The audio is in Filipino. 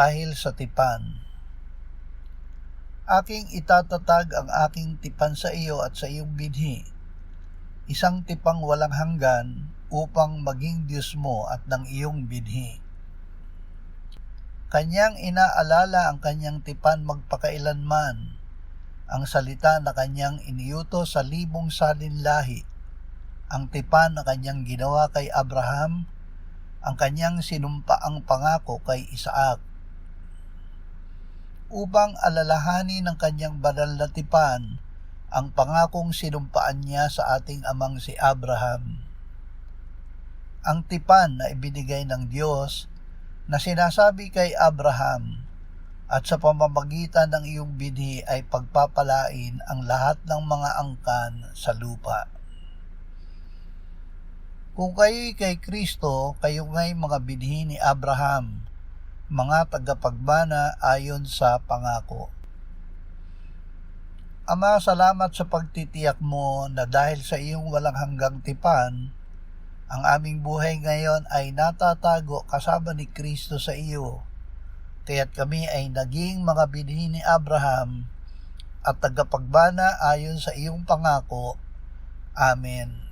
dahil sa tipan. Aking itatatag ang aking tipan sa iyo at sa iyong binhi, isang tipang walang hanggan upang maging Diyos mo at ng iyong binhi. Kanyang inaalala ang kanyang tipan magpakailanman, ang salita na kanyang iniutos sa libong salinlahi, ang tipan na kanyang ginawa kay Abraham, ang kanyang sinumpaang pangako kay Isaac, upang alalahanin ng kanyang banal na tipan ang pangakong sinumpaan niya sa ating amang si Abraham. Ang tipan na ibinigay ng Diyos na sinasabi kay Abraham, at sa pamamagitan ng iyong binhi ay pagpapalain ang lahat ng mga angkan sa lupa. Kung kayo'y kay Kristo, kayo nga'y mga binhi ni Abraham, mga tagapagbana ayon sa pangako. Ama, salamat sa pagtitiyak mo na dahil sa iyong walang hanggang tipan, ang aming buhay ngayon ay natatago kasama ni Kristo sa iyo, kaya't kami ay naging mga binhi ni Abraham at tagapagbana ayon sa iyong pangako. Amen.